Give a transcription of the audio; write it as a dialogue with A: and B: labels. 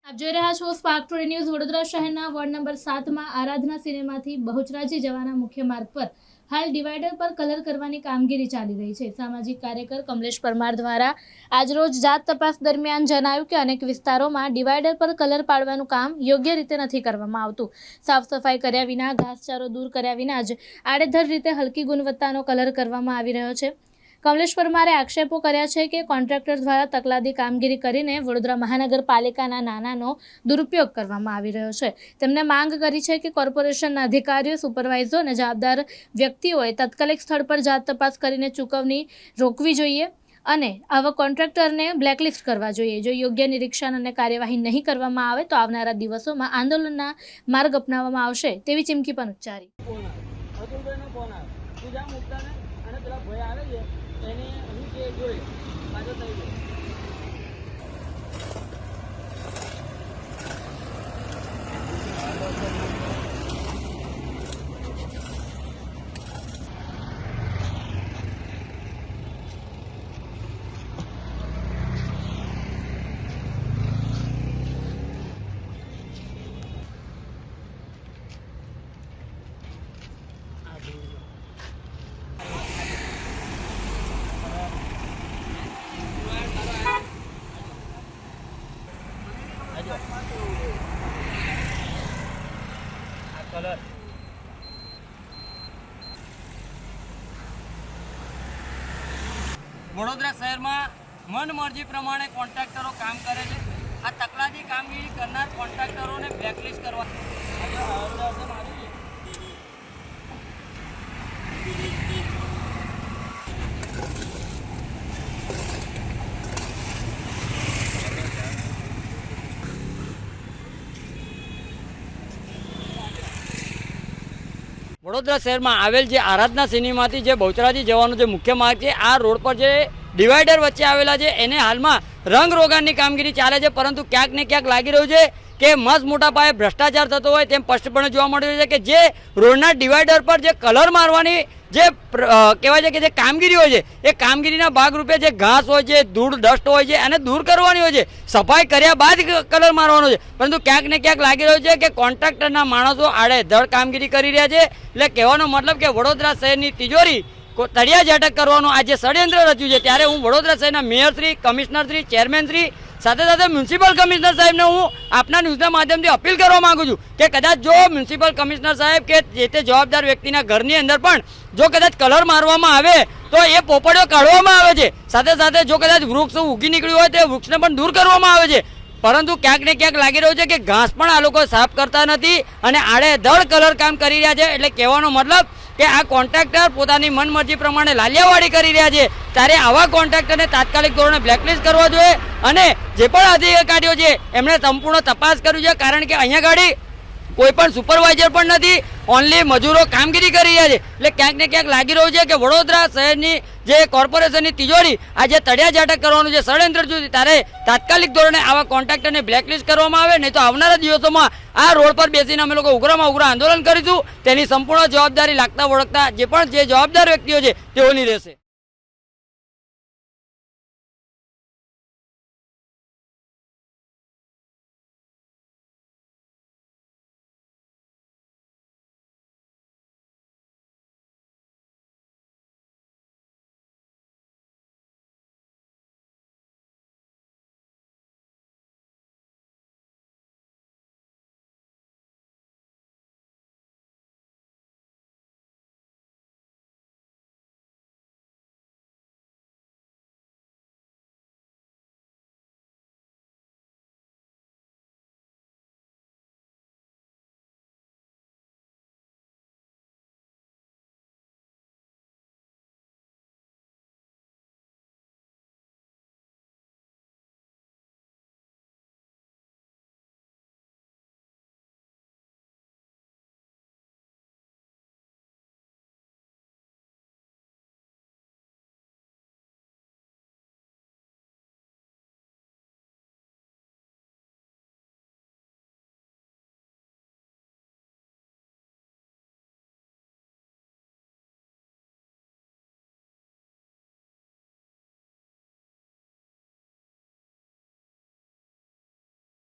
A: આપ જોઈ રહ્યા છો સ્પાર્ક ટુડે ન્યૂઝ। વડોદરા શહેરના વોર્ડ નંબર 7 માં આરાધના સિનેમાથી બહુચરાજી જવાના મુખ્ય માર્ગ પર હાલ ડિવાઈડર પર કલર કરવાની કામગીરી ચાલી રહી છે। સામાજિક કાર્યકર કમલેશ પરમાર દ્વારા આજરોજ જાત તપાસ દરમિયાન જણાવ્યું કે અનેક વિસ્તારોમાં ડિવાઈડર પર કલર પાડવાનું કામ યોગ્ય રીતે નથી કરવામાં આવતું। સાફ સફાઈ કર્યા વિના, ઘાસચારો દૂર કર્યા વિના જ આડેધડ રીતે હલકી ગુણવત્તાનો કલર કરવામાં આવી રહ્યો છે। કમલેશ પરમારે આક્ષેપો કર્યા છે કે કોન્ટ્રાક્ટર દ્વારા તકલાદી કામગીરી કરીને વડોદરા મહાનગરપાલિકાના નાણાંનો દુરુપયોગ કરવામાં આવી રહ્યો છે। તેમણે માંગ કરી છે કે કોર્પોરેશનના અધિકારીઓ, સુપરવાઇઝરો અને જવાબદાર વ્યક્તિઓએ તાત્કાલિક સ્થળ પર જાત તપાસ કરીને ચૂકવણી રોકવી જોઈએ અને આવા કોન્ટ્રાક્ટરને બ્લેકલિસ્ટ કરવા જોઈએ। જો યોગ્ય નિરીક્ષણ અને કાર્યવાહી નહીં કરવામાં આવે તો આવનારા દિવસોમાં આંદોલનના માર્ગ અપનાવવામાં આવશે તેવી ચીમકી પણ ઉચ્ચારી।
B: વડોદરા શહેરમાં મનમરજી પ્રમાણે કોન્ટ્રાક્ટરો કામ કરે છે। આ તકલાદી કામગીરી કરનાર કોન્ટ્રાક્ટરોને બ્લેકલિસ્ટ કરવા વડોદરા શહેરમાં આવેલ જે આરાધના સિનેમાથી જે બહુચરાજી જવાનો જે મુખ્ય માર્ગ છે, આ રોડ પર જે ડિવાઈડર વચ્ચે આવેલા છે એને હાલમાં રંગ રોગાનની કામગીરી ચાલે છે, પરંતુ ક્યાંક ને ક્યાંક લાગી રહ્યું છે કે મસ્ત મોટા પાયે ભ્રષ્ટાચાર થતો હોય તેમ સ્પષ્ટપણે જોવા મળી રહ્યું છે કે જે રોડના ડિવાઈડર પર જે કલર મારવાની જે કહેવાય છે કે જે કામગીરી હોય છે એ કામગીરીના ભાગરૂપે જે ઘાસ હોય છે, ધૂળ ડસ્ટ હોય છે એને દૂર કરવાની હોય છે, સફાઈ કર્યા બાદ કલર મારવાનો છે, પરંતુ ક્યાંક ને ક્યાંક લાગી રહ્યું છે કે કોન્ટ્રાક્ટરના માણસો આડેધડ કામગીરી કરી રહ્યા છે। એટલે કહેવાનો મતલબ કે વડોદરા શહેરની તિજોરી તળિયા ઝાટક કરવાનું આ જે ષડયંત્ર રચ્યું છે, ત્યારે હું વડોદરા શહેરના મેયરશ્રી, કમિશનરશ્રી, ચેરમેનશ્રી સાથે સાથે મ્યુનિસિપલ કમિશનર સાહેબને હું આપના ન્યૂઝના માધ્યમથી અપીલ કરવા માંગુ છું કે કદાચ જો મ્યુનિસિપલ કમિશનર સાહેબ કે જે તે જવાબદાર વ્યક્તિના ઘરની અંદર પણ જો કદાચ કલર મારવામાં આવે તો એ પોપડીઓ કાઢવામાં આવે છે, સાથે સાથે જો કદાચ વૃક્ષ ઉગી નીકળ્યું હોય તો એ વૃક્ષને પણ દૂર કરવામાં આવે છે, પરંતુ ક્યાંક ને ક્યાંક લાગી રહ્યું છે કે ઘાસ પણ આ લોકો સાફ કરતા નથી અને આડેધડ કલર કામ કરી રહ્યા છે। એટલે કહેવાનો મતલબ કે આ કોન્ટ્રાક્ટર પોતાની મનમરજી પ્રમાણે લાલિયાવાડી કરી રહ્યા છે, ત્યારે આવા કોન્ટ્રાક્ટરને તાત્કાલિક ધોરણે બ્લેકલિસ્ટ કરવા જોઈએ અને જે પણ અધિકારીઓ છે એમણે સંપૂર્ણ તપાસ કરવી છે, કારણ કે અહીંયા ગાડી કોઈ પણ સુપરવાઇઝર પણ નથી, ઓનલી મજૂરો કામગીરી કરી રહ્યા છે। એટલે ક્યાંક ને ક્યાંક લાગી રહ્યું છે કે વડોદરા શહેરની જે કોર્પોરેશનની તિજોરી આજે તળિયા ઝાટક કરવાનું જે ષડયંત્ર છે ત્યારે તાત્કાલિક ધોરણે આવા કોન્ટ્રાક્ટરને બ્લેકલિસ્ટ કરવામાં આવે, નહીં તો આવનારા દિવસોમાં આ રોડ પર બેસીને અમે લોકો ઉગ્રમાં ઉગ્ર આંદોલન કરીશું। તેની સંપૂર્ણ જવાબદારી લાગતા વળગતા જે પણ જે જવાબદાર વ્યક્તિઓ છે તેઓની રહેશે।